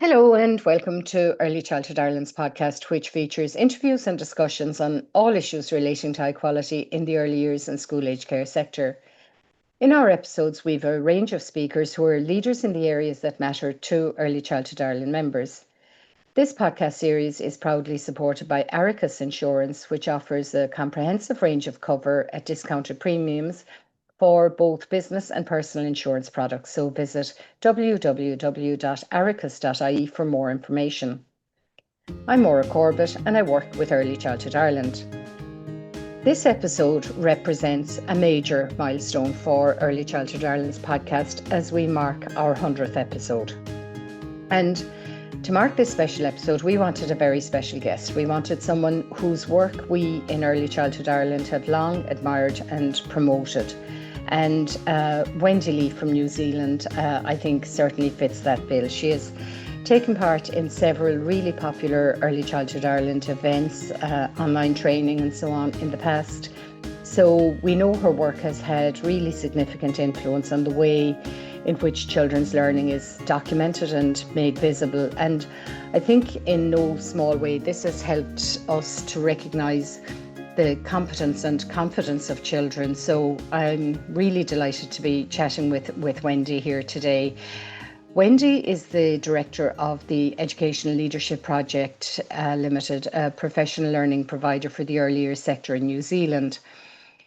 Hello and welcome to Early Childhood Ireland's podcast, which features interviews and discussions on all issues relating to high quality in the early years and school age care sector. In our episodes, we've a range of speakers who are leaders in the areas that matter to Early Childhood Ireland members. This podcast series is proudly supported by Aricus Insurance, which offers a comprehensive range of cover at discounted premiums for both business and personal insurance products. So visit www.aricus.ie for more information. I'm Maura Corbett and I work with Early Childhood Ireland. This episode represents a major milestone for Early Childhood Ireland's podcast as we mark our 100th episode. And to mark this special episode, we wanted a very special guest. We wanted someone whose work we in Early Childhood Ireland have long admired and promoted. And Wendy Lee from New Zealand, I think, certainly fits that bill. She has taken part in several really popular Early Childhood Ireland events, online training and so on in the past. So we know her work has had really significant influence on the way in which children's learning is documented and made visible. And I think in no small way, this has helped us to recognise the competence and confidence of children. So I'm really delighted to be chatting with Wendy here today. Wendy is the director of the Educational Leadership Project Limited, a professional learning provider for the early years sector in New Zealand.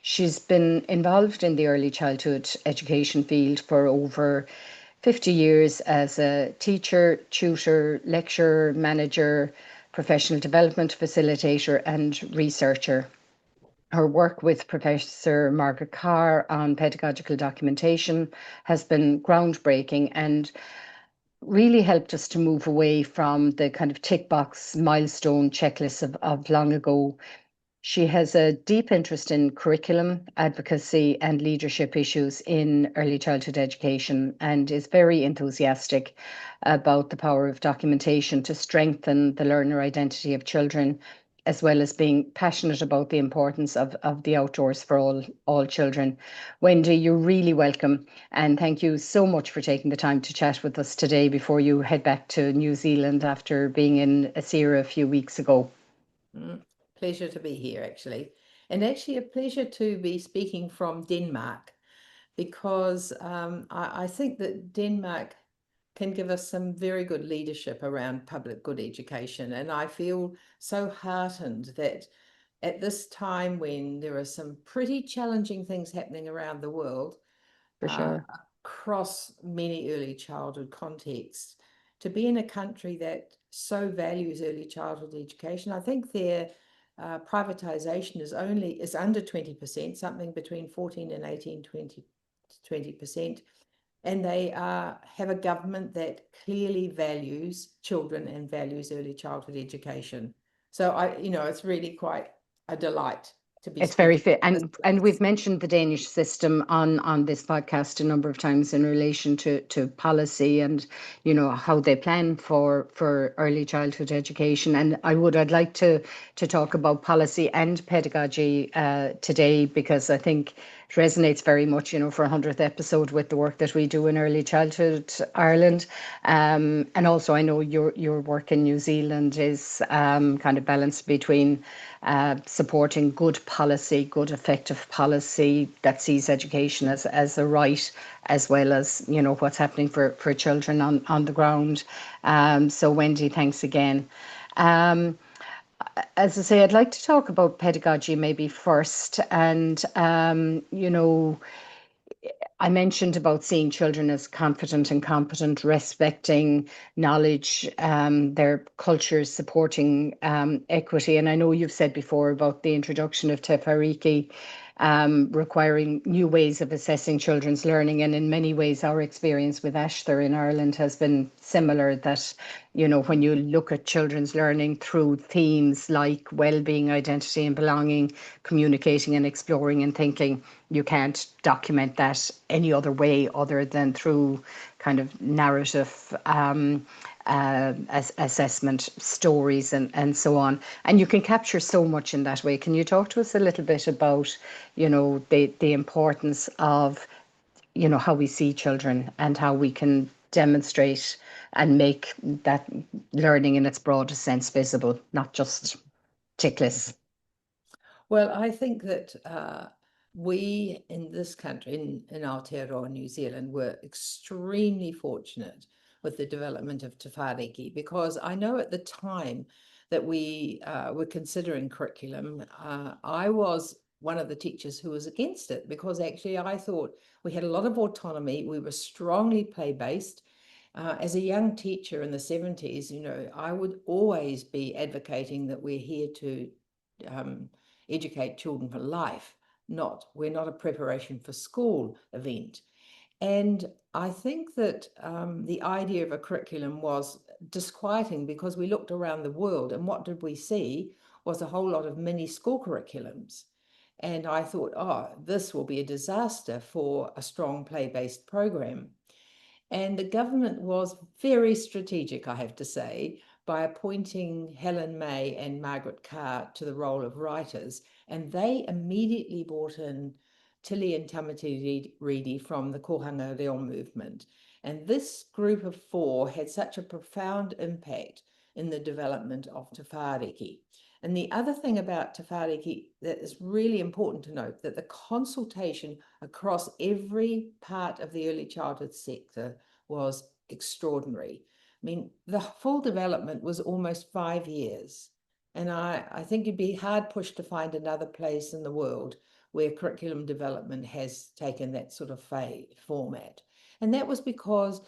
She's been involved in the early childhood education field for over 50 years as a teacher, tutor, lecturer, manager, professional development facilitator and researcher. Her work with Professor Margaret Carr on pedagogical documentation has been groundbreaking and really helped us to move away from the kind of tick box milestone checklists of long ago. She has a deep interest in curriculum, advocacy, and leadership issues in early childhood education and is very enthusiastic about the power of documentation to strengthen the learner identity of children, as well as being passionate about the importance of the outdoors for all children. Wendy, you're really welcome. And thank you so much for taking the time to chat with us today before you head back to New Zealand after being in Asira a few weeks ago. Pleasure to be here, actually. And actually a pleasure to be speaking from Denmark, because I think that Denmark can give us some very good leadership around public good education. And I feel so heartened that at this time when there are some pretty challenging things happening around the world, For sure. across many early childhood contexts, to be in a country that so values early childhood education. I think their privatization is under 20%, something between 14 and 18, 20%. And they have a government that clearly values children and values early childhood education. So it's really quite a delight to be It's very speaking fit, in this and we've place. mentioned the Danish system on this podcast a number of times in relation to policy and how they plan for early childhood education. And I'd like to talk about policy and pedagogy today, because I think it resonates very much, for a 100th episode with the work that we do in early childhood Ireland. And also I know your work in New Zealand is kind of balanced between supporting good policy, good effective policy that sees education as a right, as well as what's happening for children on the ground. So Wendy, thanks again. As I say, I'd like to talk about pedagogy maybe first. And I mentioned about seeing children as confident and competent, respecting knowledge, their cultures, supporting equity. And I know you've said before about the introduction of Te Whāriki, requiring new ways of assessing children's learning. And in many ways, our experience with Ashler in Ireland has been similar, that, when you look at children's learning through themes like well-being, identity and belonging, communicating and exploring and thinking, you can't document that any other way other than through kind of narrative assessment, stories and so on. And you can capture so much in that way. Can you talk to us a little bit about, the importance of, how we see children and how we can demonstrate and make that learning in its broadest sense visible, not just tick lists? Well, I think that we in this country, in Aotearoa, New Zealand, were extremely fortunate with the development of Te Whāriki, because I know at the time that we were considering curriculum, I was one of the teachers who was against it, because actually I thought we had a lot of autonomy, we were strongly play-based. As a young teacher in the 70s, you know, I would always be advocating that we're here to educate children for life, we're not a preparation for school event. And I think that the idea of a curriculum was disquieting, because we looked around the world and what did we see was a whole lot of mini school curriculums. And I thought, oh, this will be a disaster for a strong play-based program. And the government was very strategic, I have to say, by appointing Helen May and Margaret Carr to the role of writers. And they immediately brought in Tili and Tamati Reedy from the Kohanga Reo movement. And this group of four had such a profound impact in the development of Te Whāriki. And the other thing about Te Whāriki that is really important to note, that the consultation across every part of the early childhood sector was extraordinary. I mean, the full development was almost 5 years. And I think you'd be hard pushed to find another place in the world where curriculum development has taken that sort of format. And that was because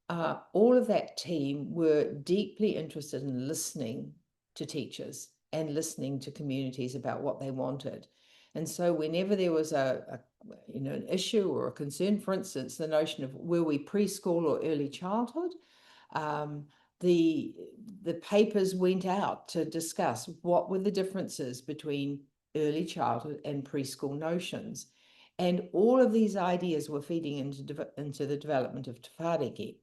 all of that team were deeply interested in listening to teachers and listening to communities about what they wanted. And so whenever there was an issue or a concern, for instance, the notion of were we preschool or early childhood, the papers went out to discuss what were the differences between early childhood and preschool notions. And all of these ideas were feeding into the development of Te Whāriki.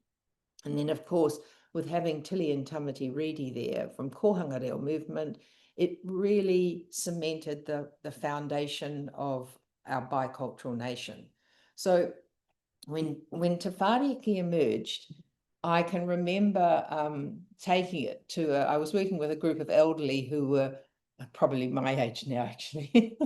And then, of course, with having Tili and Tamati Reedy there from Kohanga Reo movement, it really cemented the foundation of our bicultural nation. So when Te Whāriki emerged, I can remember taking it to, I was working with a group of elderly who were probably my age now, actually,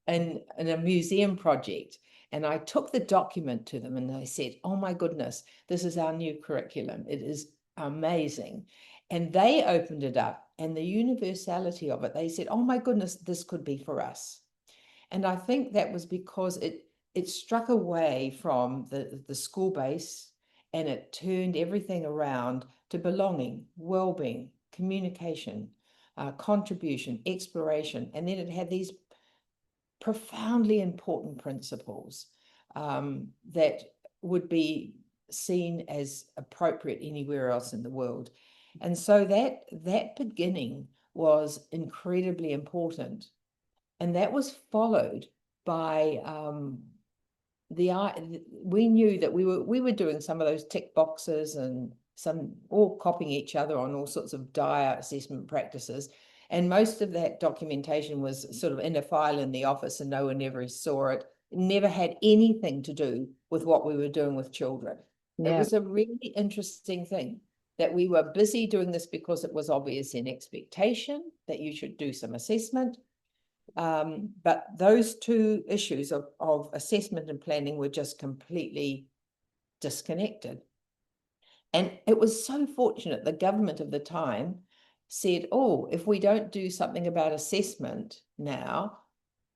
in a museum project. And I took the document to them and they said, oh my goodness, this is our new curriculum. It is amazing. And they opened it up, and the universality of it, they said, oh my goodness, this could be for us. And I think that was because it struck away from the school base, and it turned everything around to belonging, well-being, communication, contribution, exploration. And then it had these profoundly important principles that would be seen as appropriate anywhere else in the world. And so that beginning was incredibly important. And that was followed by we knew that we were doing some of those tick boxes and some all copying each other on all sorts of dire assessment practices. And most of that documentation was sort of in a file in the office and no one ever saw it. It never had anything to do with what we were doing with children. Yeah. It was a really interesting thing that we were busy doing this because it was obvious in expectation that you should do some assessment. But those two issues of assessment and planning were just completely disconnected. And it was so fortunate the government of the time said, oh, if we don't do something about assessment now,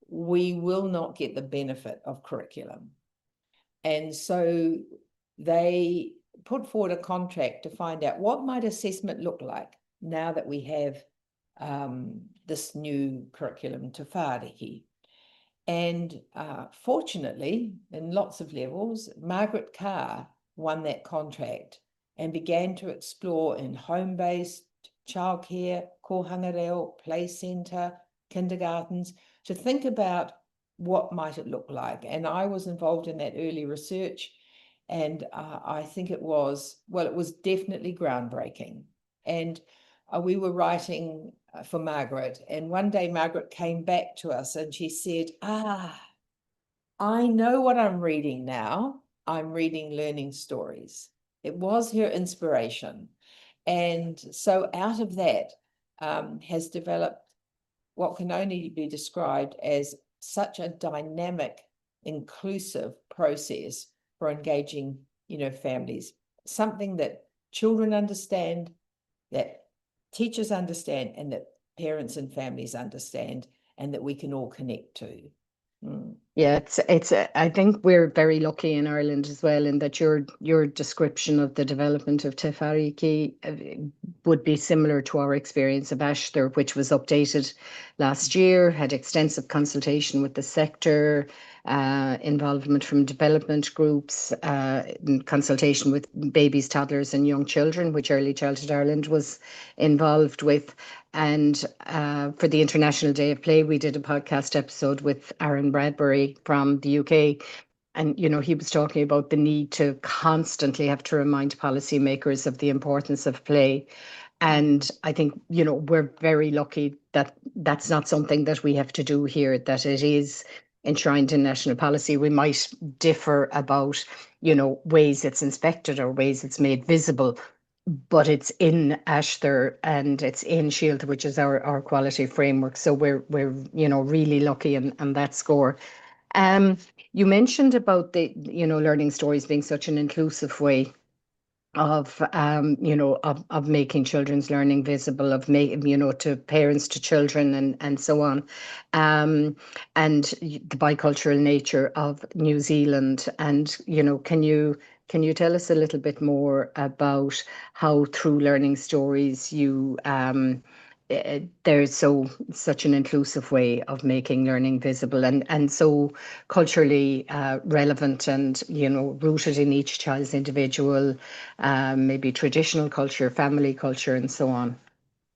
we will not get the benefit of curriculum. And so they put forward a contract to find out what might assessment look like now that we have this new curriculum, Te Whāriki. And fortunately, in lots of levels, Margaret Carr won that contract and began to explore in home-based childcare, kohanga reo, play centre, kindergartens, to think about what might it look like. And I was involved in that early research, and I think it was definitely groundbreaking. And we were writing for Margaret, and one day Margaret came back to us and she said, I know what I'm reading now. I'm reading learning stories. It was her inspiration. And so out of that has developed what can only be described as such a dynamic, inclusive process for engaging, families. Something that children understand, that teachers understand, and that parents and families understand, and that we can all connect to. Yeah, I think we're very lucky in Ireland as well, in that your description of the development of Te Whāriki would be similar to our experience of Ashler, which was updated last year, had extensive consultation with the sector, involvement from development groups, consultation with babies, toddlers, and young children, which Early Childhood Ireland was involved with. And for the International Day of Play, we did a podcast episode with Aaron Bradbury from the UK. And, he was talking about the need to constantly have to remind policymakers of the importance of play. And I think, we're very lucky that that's not something that we have to do here, that it is enshrined in national policy. We might differ about, ways it's inspected or ways it's made visible, but it's in Ashler and it's in Shield, which is our quality framework. So we're really lucky on that score. You mentioned about the learning stories being such an inclusive way of of making children's learning visible, of making to parents, to children, and so on, and the bicultural nature of New Zealand. And can you tell us a little bit more about how through learning stories there's such an inclusive way of making learning visible, and so culturally relevant, and rooted in each child's individual, maybe traditional culture, family culture, and so on.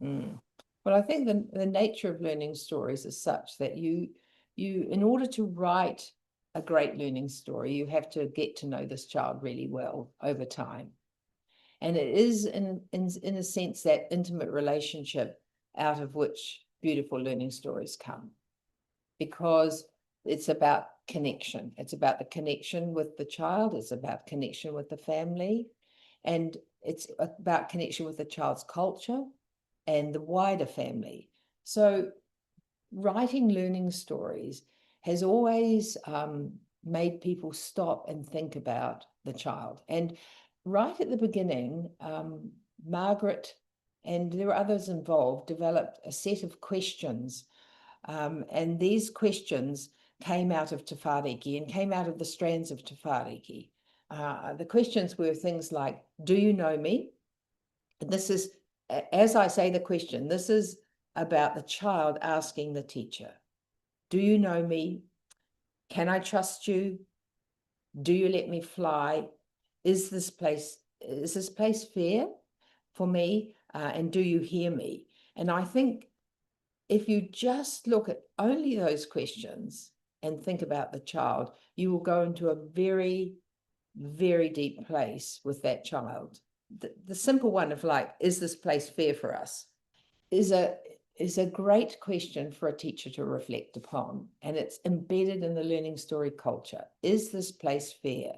Well, I think the nature of learning stories is such that you in order to write a great learning story, you have to get to know this child really well over time. And it is in a sense that intimate relationship out of which beautiful learning stories come, because it's about connection. It's about the connection with the child. It's about connection with the family. And it's about connection with the child's culture and the wider family. So writing learning stories has always made people stop and think about the child. And right at the beginning, Margaret, and there were others involved, developed a set of questions. And these questions came out of Te Whāriki and came out of the strands of Te Whāriki. The questions were things like, do you know me? And this is, as I say the question, this is about the child asking the teacher, do you know me? Can I trust you? Do you let me fly? Is this place fair for me? And do you hear me? And I think if you just look at only those questions and think about the child, you will go into a very, very deep place with that child. The simple one of like, is this place fair for us? Is a great question for a teacher to reflect upon. And it's embedded in the learning story culture. Is this place fair?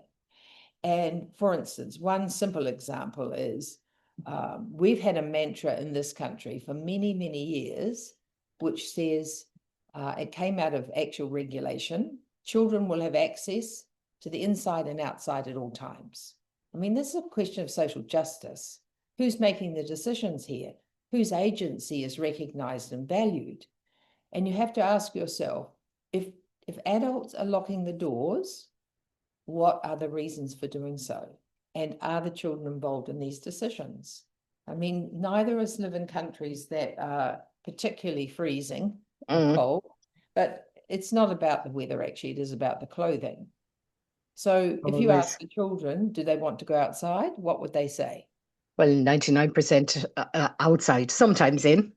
And for instance, one simple example is we've had a mantra in this country for many, many years, which says, it came out of actual regulation, children will have access to the inside and outside at all times. I mean, this is a question of social justice. Who's making the decisions here? Whose agency is recognized and valued? And you have to ask yourself, if adults are locking the doors, what are the reasons for doing so? And are the children involved in these decisions? I mean, neither of us live in countries that are particularly freezing or cold, but it's not about the weather, actually, it is about the clothing. So if you ask the children, do they want to go outside? What would they say? Well, 99% outside, sometimes in,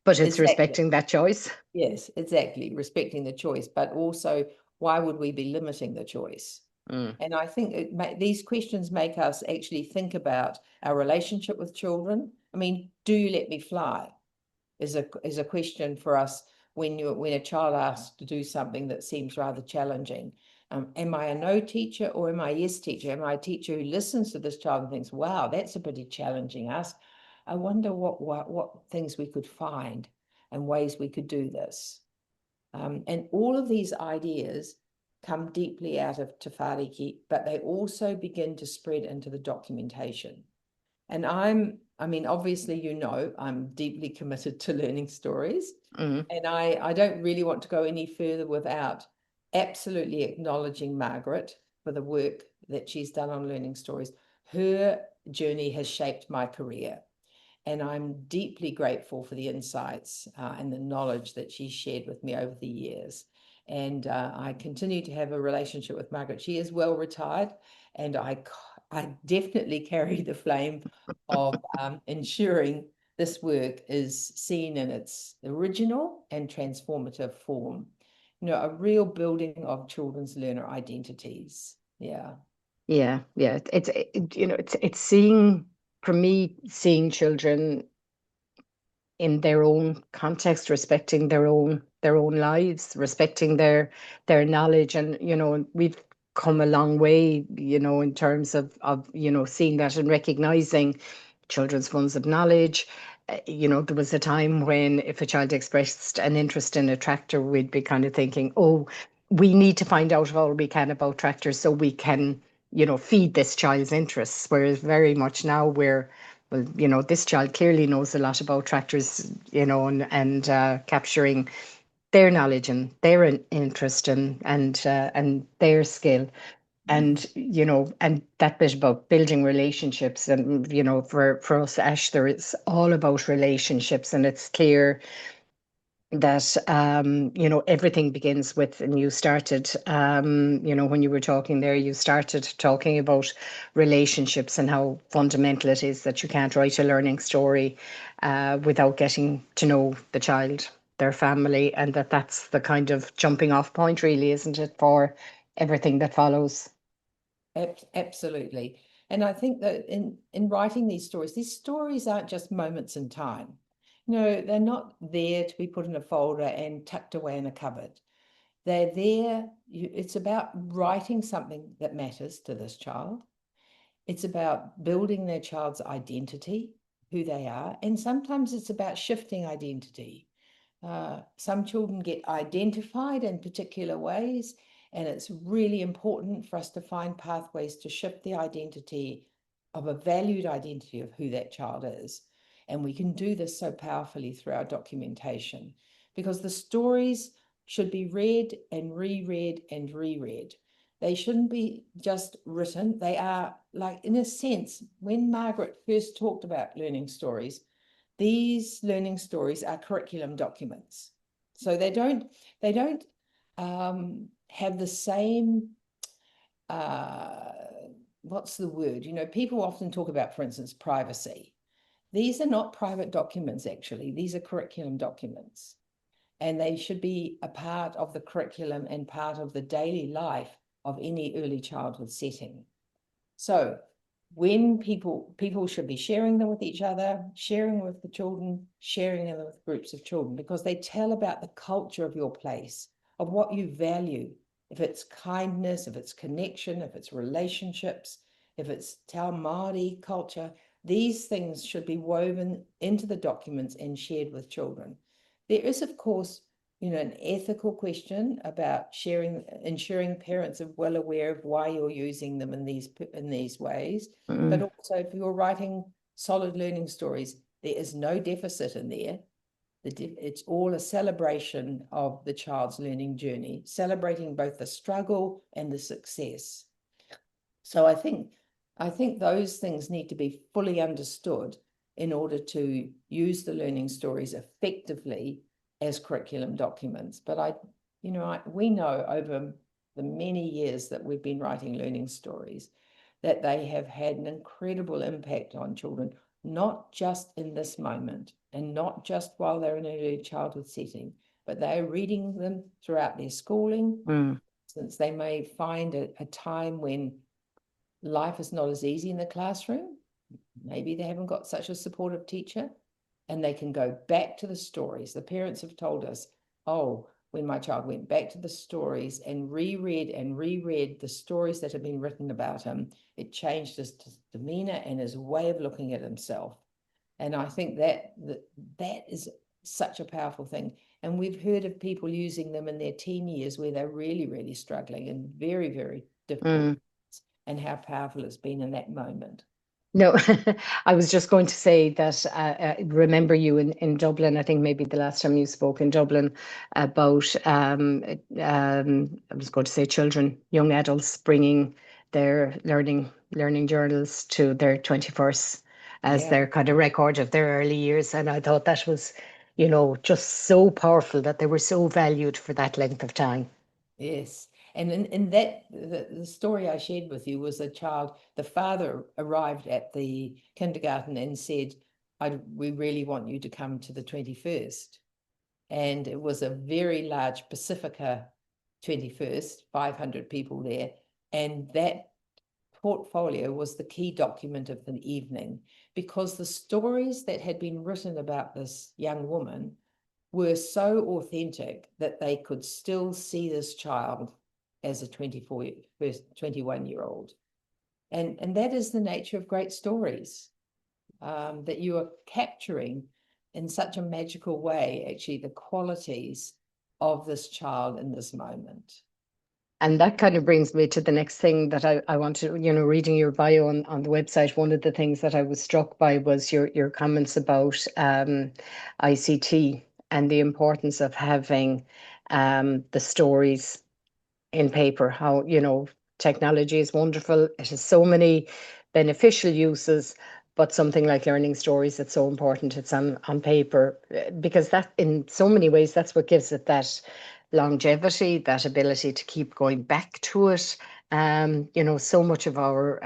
but it's respecting that choice. Yes, exactly. Respecting the choice, but also, why would we be limiting the choice? And I think these questions make us actually think about our relationship with children. I mean, do you let me fly? Is a question for us when a child asks to do something that seems rather challenging. Am I a no teacher or am I a yes teacher? Am I a teacher who listens to this child and thinks, wow, that's a pretty challenging ask. I wonder what things we could find and ways we could do this. And all of these ideas come deeply out of Te Whāriki, but they also begin to spread into the documentation. And I mean, obviously, you know, I'm deeply committed to learning stories. Mm. And I don't really want to go any further without absolutely acknowledging Margaret for the work that she's done on learning stories. Her journey has shaped my career. And I'm deeply grateful for the insights and the knowledge that she shared with me over the years. And I continue to have a relationship with Margaret. She is well retired, and I definitely carry the flame of ensuring this work is seen in its original and transformative form. You know, a real building of children's learner identities. Yeah. Yeah, yeah. It's seeing, for me, seeing children in their own context, respecting their own lives, respecting their knowledge, and we've come a long way, in terms of seeing that and recognizing children's funds of knowledge. There was a time when if a child expressed an interest in a tractor, we'd be kind of thinking, oh, we need to find out all we can about tractors so we can, feed this child's interests. Whereas very much now we're, well, this child clearly knows a lot about tractors, and capturing their knowledge and their interest and their skill. And and that bit about building relationships, and for us, Ash, there is all about relationships, and it's clear that everything begins with, and you started, when you were talking there, you started talking about relationships and how fundamental it is that you can't write a learning story without getting to know the child, their family, and that's the kind of jumping off point, really, isn't it, for everything that follows. Absolutely. And I think that in writing these stories aren't just moments in time. They're not there to be put in a folder and tucked away in a cupboard. They're there. It's about writing something that matters to this child. It's about building their child's identity, who they are. And sometimes it's about shifting identity. Some children get identified in particular ways, and it's really important for us to find pathways to shift the identity of a valued identity of who that child is. And we can do this so powerfully through our documentation, because the stories should be read and reread and reread. They shouldn't be just written. They are, like, in a sense, when Margaret first talked about learning stories, these learning stories are curriculum documents. So they don't have the same, what's the word? People often talk about, for instance, privacy. These are not private documents, actually. These are curriculum documents. And they should be a part of the curriculum and part of the daily life of any early childhood setting. So when people should be sharing them with each other, sharing with the children, sharing them with groups of children, because they tell about the culture of your place, of what you value. If it's kindness, if it's connection, if it's relationships, if it's Te Ao Māori culture, these things should be woven into the documents and shared with children. There is, of course, an ethical question about ensuring parents are well aware of why you're using them in these ways. But also, if you're writing solid learning stories, there is no deficit in there. It's all a celebration of the child's learning journey, celebrating both the struggle and the success. So I think those things need to be fully understood in order to use the learning stories effectively as curriculum documents. But we know over the many years that we've been writing learning stories that they have had an incredible impact on children, not just in this moment and not just while they're in an early childhood setting, but they are reading them throughout their schooling, since they may find a time when life is not as easy in the classroom. Maybe they haven't got such a supportive teacher, and they can go back to the stories. The parents have told us, oh, when my child went back to the stories and reread the stories that had been written about him, it changed his demeanor and his way of looking at himself. And I think that is such a powerful thing. And we've heard of people using them in their teen years where they're really, really struggling and very, very difficult, and how powerful it's been in that moment. No, I was just going to say that remember you in Dublin, I think maybe the last time you spoke in Dublin about, I was going to say children, young adults bringing their learning journals to their 21st as their kind of record of their early years. And I thought that was, just so powerful that they were so valued for that length of time. Yes. And in that, the story I shared with you was a child, the father arrived at the kindergarten and said, we really want you to come to the 21st. And it was a very large Pacifica 21st, 500 people there. And that portfolio was the key document of the evening, because the stories that had been written about this young woman were so authentic that they could still see this child as a 21-year-old. And that is the nature of great stories, that you are capturing in such a magical way, actually, the qualities of this child in this moment. And that kind of brings me to the next thing that I wanted, reading your bio on the website. One of the things that I was struck by was your comments about ICT and the importance of having the stories in paper. How, technology is wonderful. It has so many beneficial uses, but something like learning stories, it's so important it's on paper, because that in so many ways, that's what gives it that longevity, that ability to keep going back to it. So much of our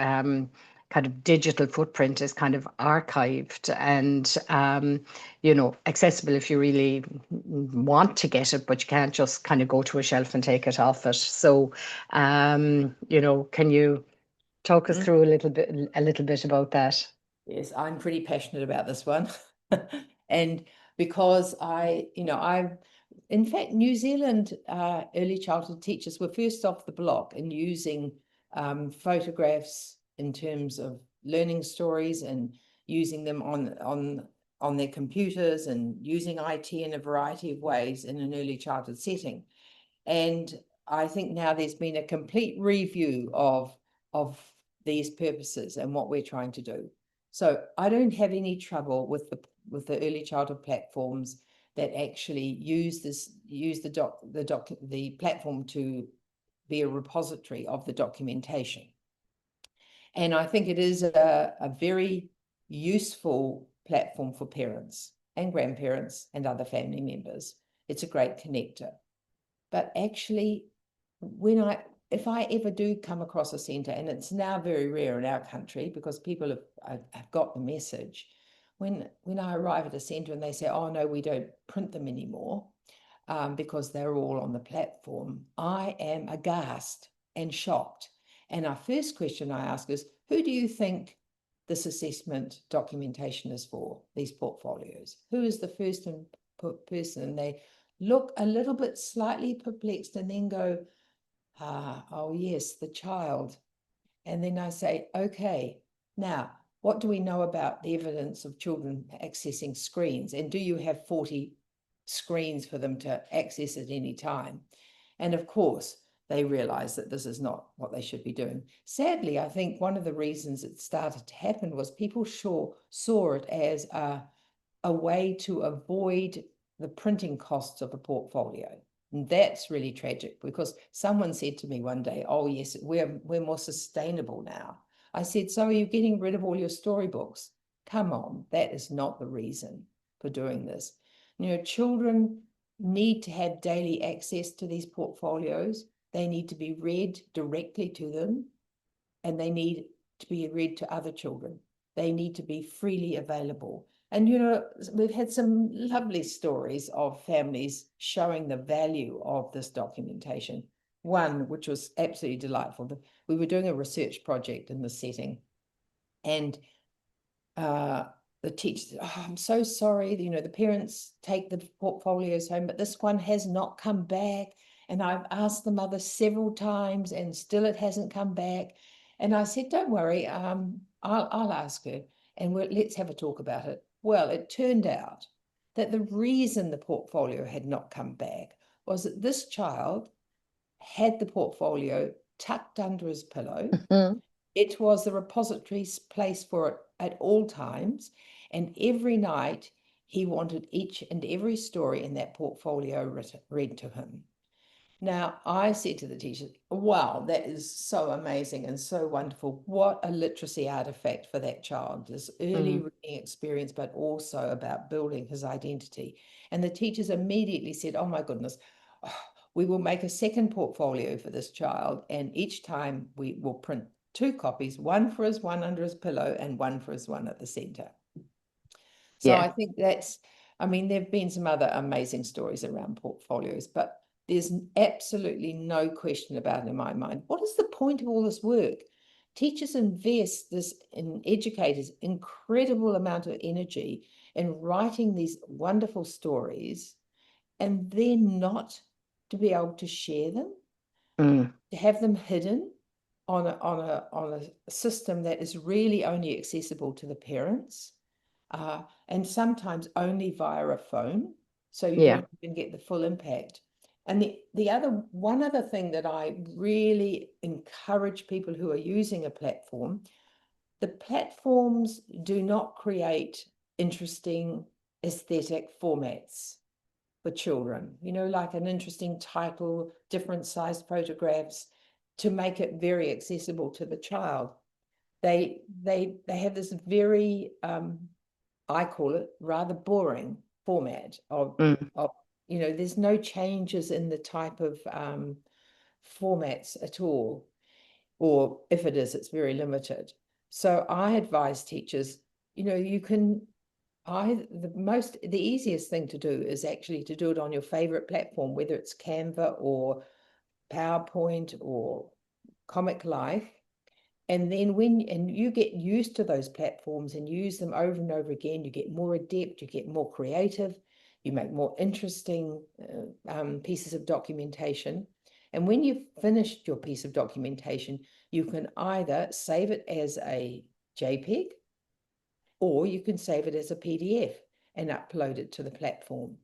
kind of digital footprint is kind of archived and accessible if you really want to get it, but you can't just kind of go to a shelf and take it off it. So can you talk us through a little bit about that? Yes, I'm pretty passionate about this one. And because in fact, New Zealand early childhood teachers were first off the block in using photographs in terms of learning stories, and using them on their computers, and using IT in a variety of ways in an early childhood setting. And I think now there's been a complete review of these purposes and what we're trying to do. So I don't have any trouble with the early childhood platforms that actually use the platform to be a repository of the documentation. And I think it is a very useful platform for parents and grandparents and other family members. It's a great connector. But actually, if I ever do come across a centre, and it's now very rare in our country because people have got the message, when I arrive at a centre and they say, oh no, we don't print them anymore because they're all on the platform, I am aghast and shocked. And our first question I ask is, who do you think this assessment documentation is for, these portfolios? Who is the first person? And they look a little bit slightly perplexed and then go, oh yes, the child. And then I say, okay, now, what do we know about the evidence of children accessing screens? And do you have 40 screens for them to access at any time? And of course, they realize that this is not what they should be doing. Sadly, I think one of the reasons it started to happen was people saw it as a way to avoid the printing costs of a portfolio. And that's really tragic, because someone said to me one day, oh yes, we're more sustainable now. I said, so are you getting rid of all your storybooks? Come on, that is not the reason for doing this. Children need to have daily access to these portfolios. They need to be read directly to them, and they need to be read to other children. They need to be freely available. And, we've had some lovely stories of families showing the value of this documentation. One, which was absolutely delightful, we were doing a research project in this setting, and the teacher said, "Oh, I'm so sorry. The parents take the portfolios home, but this one has not come back. And I've asked the mother several times and still it hasn't come back." And I said, "Don't worry, I'll ask her and let's have a talk about it." Well, it turned out that the reason the portfolio had not come back was that this child had the portfolio tucked under his pillow. Mhm. It was the repository place for it at all times, and every night he wanted each and every story in that portfolio read to him. Now, I said to the teacher, "Wow, that is so amazing and so wonderful. What a literacy artifact for that child, this early Mm. reading experience, but also about building his identity." And the teachers immediately said, "Oh my goodness, we will make a second portfolio for this child, and each time we will print 2 copies, one for his one under his pillow and one for his one at the center." So Yeah. I think I mean, there have been some other amazing stories around portfolios, but there's absolutely no question about it in my mind. What is the point of all this work? Teachers invest in educators incredible amount of energy in writing these wonderful stories, and then not to be able to share them, Mm. to have them hidden on a system that is really only accessible to the parents, and sometimes only via a phone, so you Yeah. don't even get the full impact. And one other thing that I really encourage people who are using a platform, the platforms do not create interesting aesthetic formats for children, like an interesting title, different sized photographs to make it very accessible to the child. They have this very I call it rather boring format Mm. of there's no changes in the type of formats at all, or if it is, it's very limited. So I advise teachers, you can the easiest thing to do is actually to do it on your favorite platform, whether it's Canva or PowerPoint or Comic Life. And then and you get used to those platforms and use them over and over again, you get more adept, you get more creative, you make more interesting pieces of documentation. And when you've finished your piece of documentation, you can either save it as a JPEG, or you can save it as a PDF and upload it to the platform,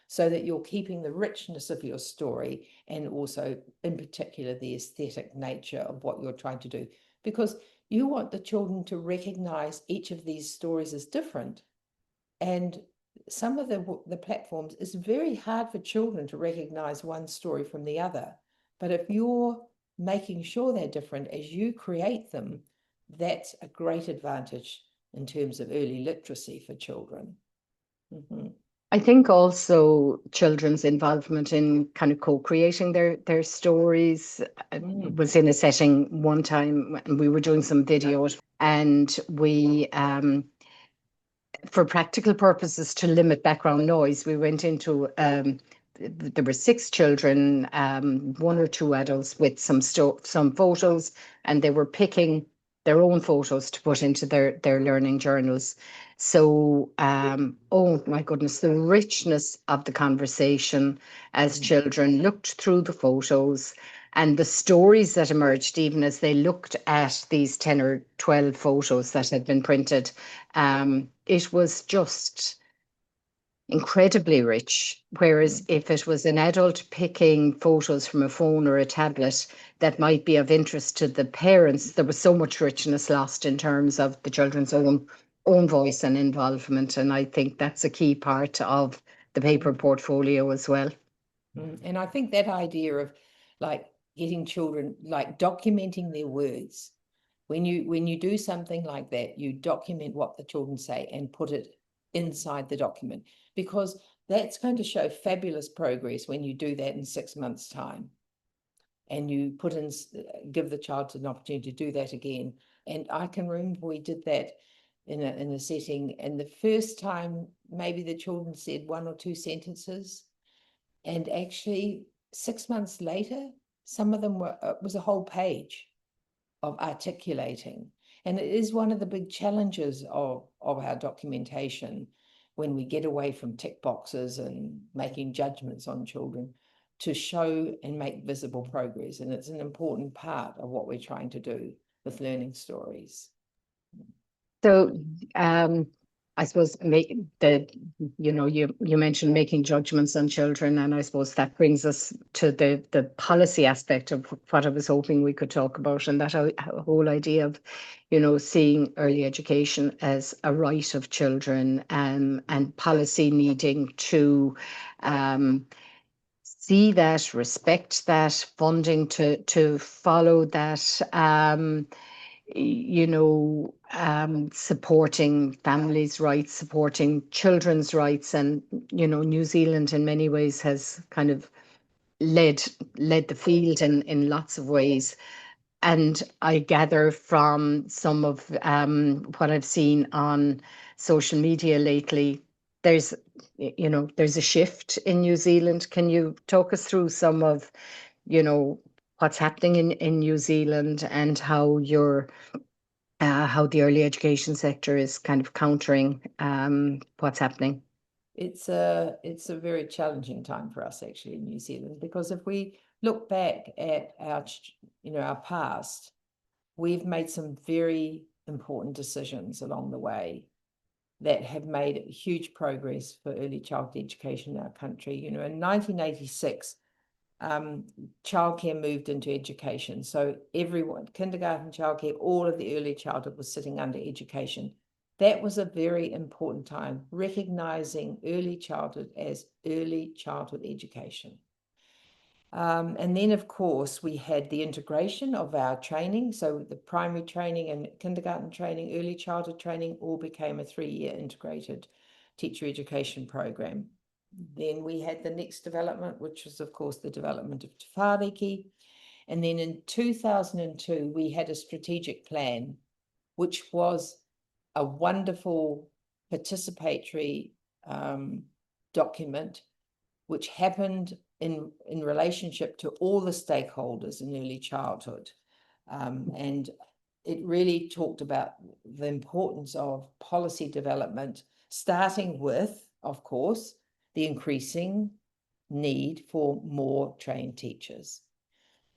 so that you're keeping the richness of your story and also, in particular, the aesthetic nature of what you're trying to do. Because you want the children to recognize each of these stories as different. And some of the platforms, it's very hard for children to recognize one story from the other. But if you're making sure they're different as you create them, that's a great advantage in terms of early literacy for children. Mm-hmm. I think also children's involvement in kind of co-creating their stories. Was in a setting one time and we were doing some videos, and we for practical purposes to limit background noise, we went into there were 6 children, 1 or 2 adults with some photos, and they were picking their own photos to put into their learning journals. So, oh my goodness, the richness of the conversation as children looked through the photos and the stories that emerged, even as they looked at these 10 or 12 photos that had been printed. It was just incredibly rich. Whereas if it was an adult picking photos from a phone or a tablet that might be of interest to the parents, there was so much richness lost in terms of the children's own voice and involvement. And I think that's a key part of the paper portfolio as well. And I think that idea of like getting children, like documenting their words, when you do something like that, you document what the children say and put it inside the document, because that's going to show fabulous progress when you do that in 6 months' time. And you give the child an opportunity to do that again. And I can remember we did that in a setting, and the first time maybe the children said 1 or 2 sentences, and actually 6 months later, some of them was a whole page of articulating. And it is one of the big challenges of our documentation when we get away from tick boxes and making judgments on children, to show and make visible progress. And it's an important part of what we're trying to do with learning stories. So, I suppose you mentioned making judgments on children, and I suppose that brings us to the policy aspect of what I was hoping we could talk about, and that whole idea of, seeing early education as a right of children, and policy needing to see that, respect that, funding to follow that. Supporting families' rights, supporting children's rights. And, New Zealand in many ways has kind of led the field in lots of ways. And I gather from some of what I've seen on social media lately, there's a shift in New Zealand. Can you talk us through some of, what's happening in New Zealand, and how how the early education sector is kind of countering what's happening? It's a very challenging time for us actually in New Zealand, because if we look back at our past, we've made some very important decisions along the way that have made huge progress for early childhood education in our country. In 1986, childcare moved into education. So everyone, kindergarten, childcare, all of the early childhood was sitting under education. That was a very important time, recognizing early childhood as early childhood education. And then, of course, we had the integration of our training. So the primary training and kindergarten training, early childhood training, all became a 3-year integrated teacher education program. Then we had the next development, which was, of course, the development of Te Whāriki. And then in 2002, we had a strategic plan, which was a wonderful participatory document, which happened in relationship to all the stakeholders in early childhood. And it really talked about the importance of policy development, starting with, of course, the increasing need for more trained teachers.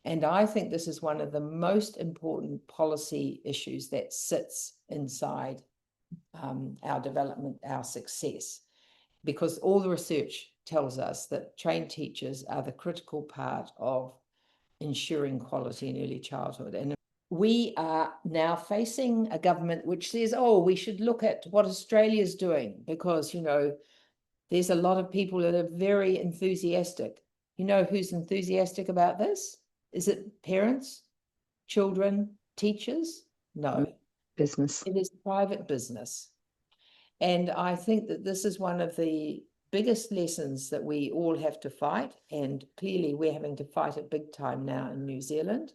And I think this is one of the most important policy issues that sits inside our development, our success, because all the research tells us that trained teachers are the critical part of ensuring quality in early childhood. And we are now facing a government which says, oh, we should look at what Australia's doing, because, there's a lot of people that are very enthusiastic. Who's enthusiastic about this? Is it parents, children, teachers? No. Business. It is private business. And I think that this is one of the biggest lessons that we all have to fight. And clearly we're having to fight it big time now in New Zealand,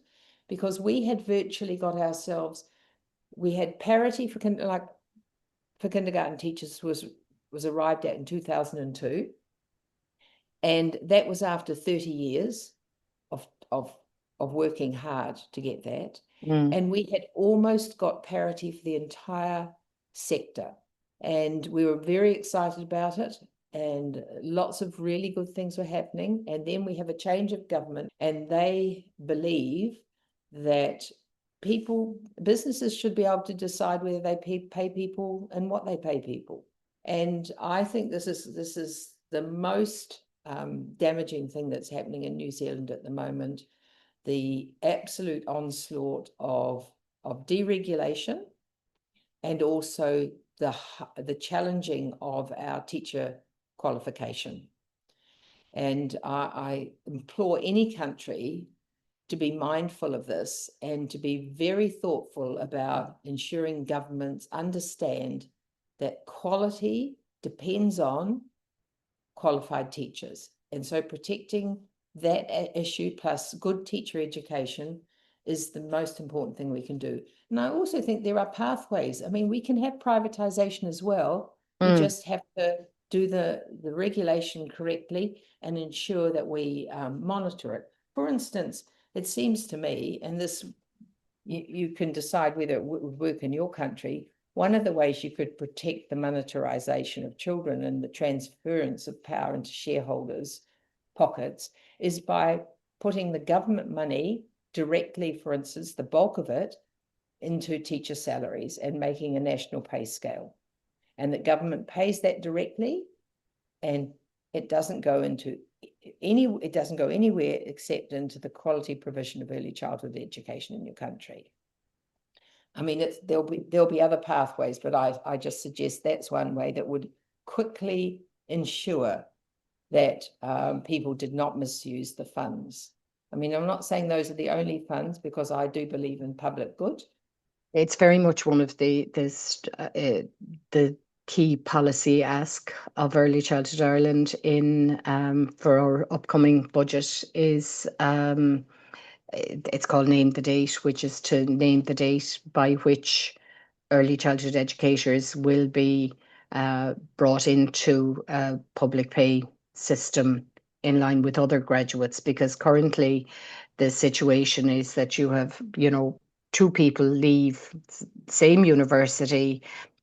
because we had virtually got ourselves, we had parity for kindergarten teachers was arrived at in 2002. And that was after 30 years of working hard to get that. And we had almost got parity for the entire sector. And we were very excited about it. And lots of really good things were happening. And then we have a change of government, and they believe that businesses should be able to decide whether they pay people and what they pay people. And I think this is the most damaging thing that's happening in New Zealand at the moment. The absolute onslaught of deregulation, and also the challenging of our teacher qualification. And I implore any country to be mindful of this, and to be very thoughtful about ensuring governments understand that quality depends on qualified teachers. And so protecting that issue, plus good teacher education, is the most important thing we can do. And I also think there are pathways. I mean, we can have privatization as well. We just have to do the regulation correctly and ensure that we monitor it. For instance, it seems to me, and this you can decide whether it would work in your country. One of the ways you could protect the monetarization of children and the transference of power into shareholders' pockets is by putting the government money directly, for instance, the bulk of it, into teacher salaries and making a national pay scale. And the government pays that directly, and it doesn't go anywhere except into the quality provision of early childhood education in your country. I mean, there'll be other pathways, but I just suggest that's one way that would quickly ensure that people did not misuse the funds. I mean, I'm not saying those are the only funds, because I do believe in public good. It's very much one of the key policy ask of Early Childhood Ireland in for our upcoming budget is it's called Name the Date, which is to name the date by which early childhood educators will be brought into a public pay system in line with other graduates, because currently the situation is that you have, two people leave same university,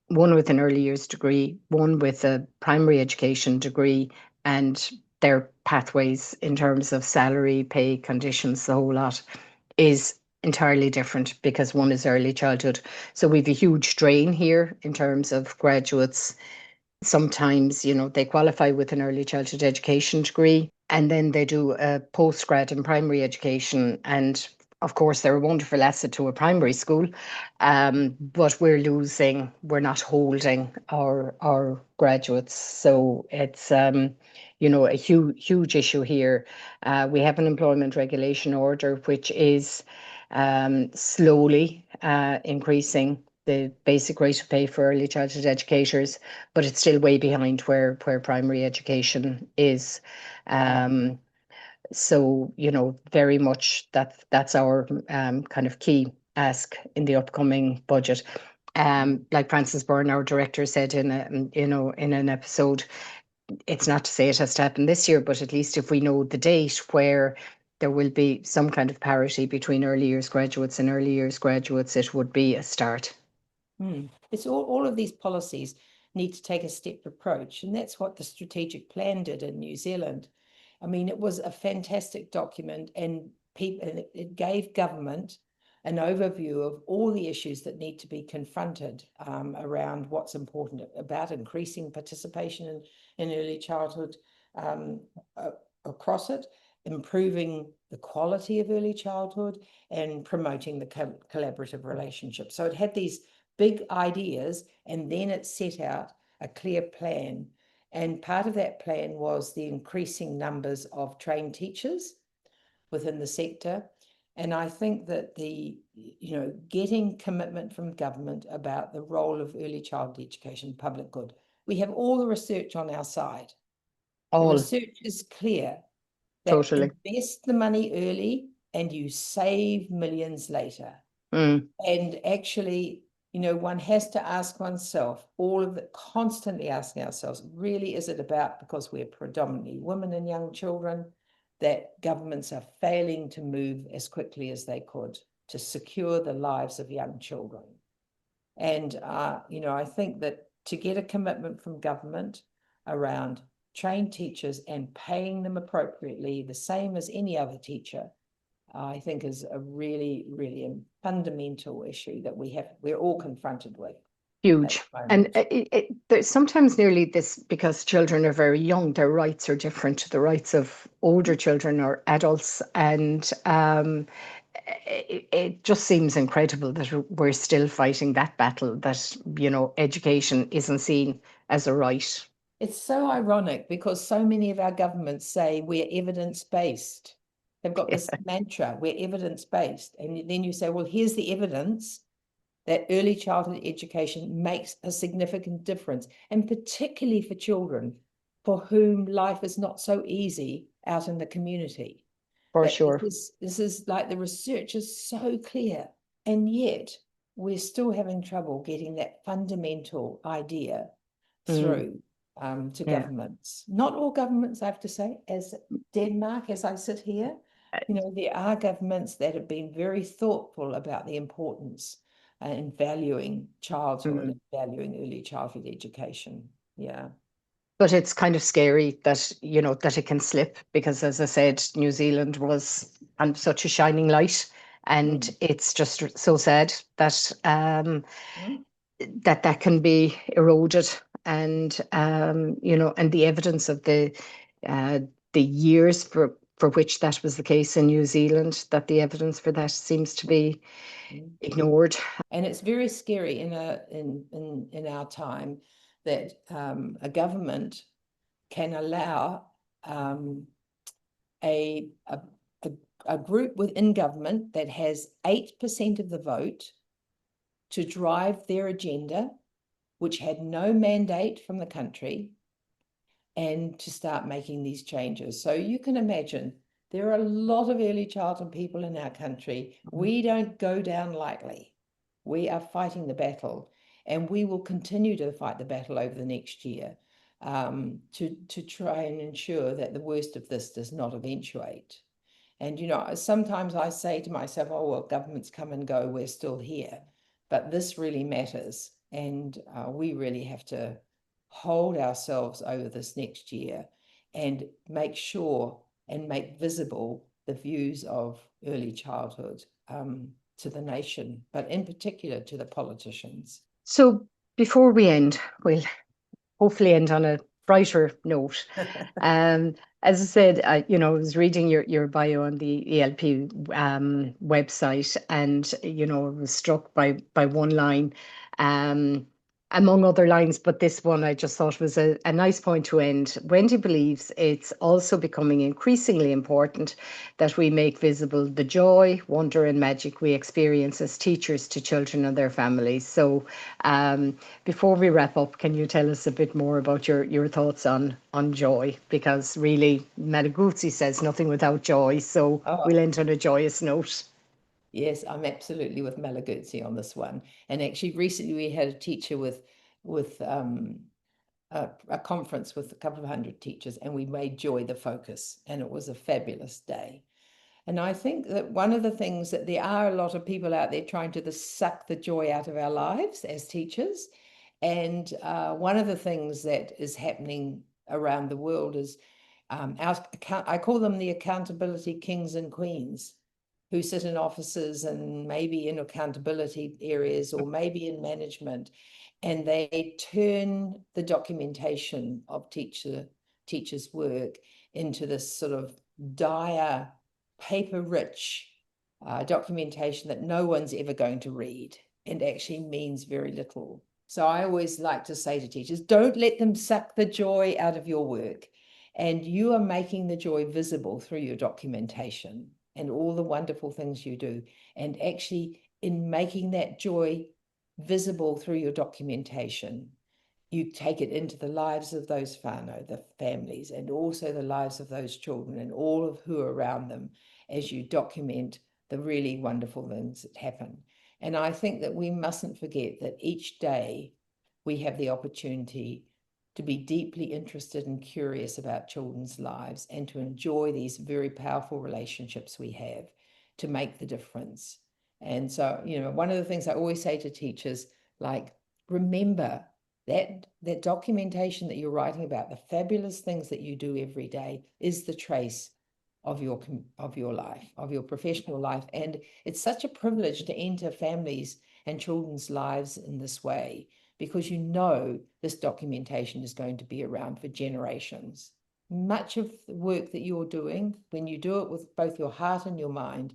one with an early years degree, one with a primary education degree, and their pathways in terms of salary, pay, conditions, the whole lot is entirely different, because one is early childhood. So we've a huge drain here in terms of graduates. Sometimes, they qualify with an early childhood education degree, and then they do a postgrad in primary education. And of course, they're a wonderful asset to a primary school, but we're not holding our graduates. So it's, a huge issue here. We have an employment regulation order, which is slowly increasing the basic rate of pay for early childhood educators, but it's still way behind where primary education is. So, very much that's our kind of key ask in the upcoming budget. Like Frances Byrne, our director, said in an episode, it's not to say it has to happen this year, but at least if we know the date where there will be some kind of parity between early years graduates and early years graduates, it would be a start. It's all of these policies need to take a stepped approach, and that's what the strategic plan did in New Zealand. I mean, it was a fantastic document, and it gave government an overview of all the issues that need to be confronted around what's important about increasing participation in early childhood across it, improving the quality of early childhood, and promoting the collaborative relationship. So it had these big ideas, and then it set out a clear plan. And part of that plan was the increasing numbers of trained teachers within the sector. And I think that getting commitment from government about the role of early childhood education, public good. We have all the research on our side. The research is clear that Totally. invest the money early and you save millions later. And actually, one has to ask oneself, constantly asking ourselves, really, is it about, because we're predominantly women and young children, that governments are failing to move as quickly as they could to secure the lives of young children? And, I think that to get a commitment from government around trained teachers and paying them appropriately, the same as any other teacher, I think is a really, really fundamental issue that we're all confronted with. Huge. And there's sometimes nearly this, because children are very young, their rights are different to the rights of older children or adults. And it just seems incredible that we're still fighting that battle, that, education isn't seen as a right. It's so ironic, because so many of our governments say we're evidence-based. They've got this mantra, we're evidence-based. And then you say, well, here's the evidence that early childhood education makes a significant difference, and particularly for children for whom life is not so easy out in the community. For sure. This is like, the research is so clear, and yet we're still having trouble getting that fundamental idea through to governments. Not all governments, I have to say, as Denmark, as I sit here, There are governments that have been very thoughtful about the importance and valuing childhood and valuing early childhood education. Yeah. But it's kind of scary that, that it can slip because, as I said, New Zealand was on such a shining light. And it's just so sad that that can be eroded. And, and the evidence of the years for which that was the case in New Zealand, that the evidence for that seems to be ignored. And it's very scary in our time that a government can allow a group within government that has 8% of the vote to drive their agenda, which had no mandate from the country, and to start making these changes. So you can imagine there are a lot of early childhood people in our country. We don't go down lightly. We are fighting the battle, and we will continue to fight the battle over the next year to try and ensure that the worst of this does not eventuate. And, sometimes I say to myself, oh, well, governments come and go, we're still here. But this really matters. And we really have to hold ourselves over this next year and make sure and make visible the views of early childhood to the nation, but in particular to the politicians. So before we end, we'll hopefully end on a brighter note. As I said, I was reading your bio on the ELP website, and I was struck by one line, among other lines, but this one I just thought was a nice point to end. Wendy believes it's also becoming increasingly important that we make visible the joy, wonder, and magic we experience as teachers to children and their families. So before we wrap up, can you tell us a bit more about your thoughts on joy? Because really, Malaguzzi says nothing without joy. So we'll end on a joyous note. Yes, I'm absolutely with Malaguzzi on this one. And actually, recently we had a teacher with a conference with a couple of hundred teachers, and we made joy the focus, and it was a fabulous day. And I think that one of the things that there are a lot of people out there trying to suck the joy out of our lives as teachers. And one of the things that is happening around the world is I call them the accountability kings and queens, who sit in offices and maybe in accountability areas or maybe in management, and they turn the documentation of teachers' work into this sort of dire, paper-rich documentation that no one's ever going to read and actually means very little. So I always like to say to teachers, don't let them suck the joy out of your work. And you are making the joy visible through your documentation and all the wonderful things you do. And actually, in making that joy visible through your documentation, you take it into the lives of those whānau, the families, and also the lives of those children and all of who are around them as you document the really wonderful things that happen. And I think that we mustn't forget that each day we have the opportunity to be deeply interested and curious about children's lives and to enjoy these very powerful relationships we have to make the difference. And so, one of the things I always say to teachers, like, remember that documentation that you're writing about, the fabulous things that you do every day, is the trace of your life, of your professional life. And it's such a privilege to enter families and children's lives in this way, because this documentation is going to be around for generations. Much of the work that you're doing, when you do it with both your heart and your mind,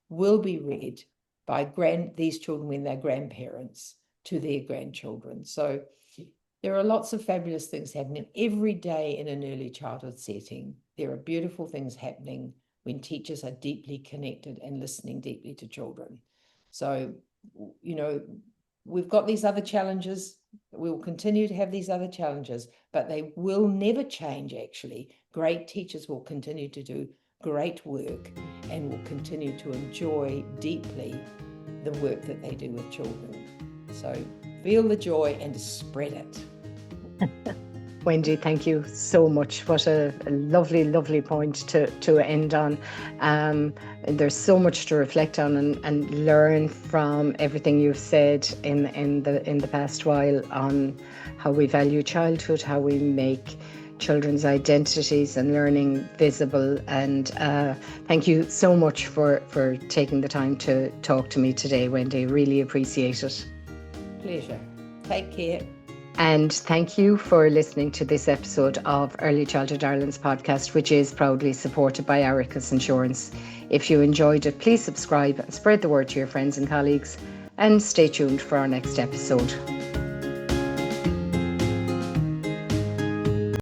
will be read by these children when they're grandparents to their grandchildren. So there are lots of fabulous things happening every day in an early childhood setting. There are beautiful things happening when teachers are deeply connected and listening deeply to children. So, we've got these other challenges. We will continue to have these other challenges, but they will never change, actually. Great teachers will continue to do great work and will continue to enjoy deeply the work that they do with children. So feel the joy and spread it. Wendy, thank you so much. What a lovely, lovely point to end on. There's so much to reflect on and learn from everything you've said in the past while on how we value childhood, how we make children's identities and learning visible. And thank you so much for taking the time to talk to me today, Wendy. Really appreciate it. Pleasure. Take care. And thank you for listening to this episode of Early Childhood Ireland's podcast, which is proudly supported by Aricus Insurance. If you enjoyed it, please subscribe and spread the word to your friends and colleagues, and stay tuned for our next episode.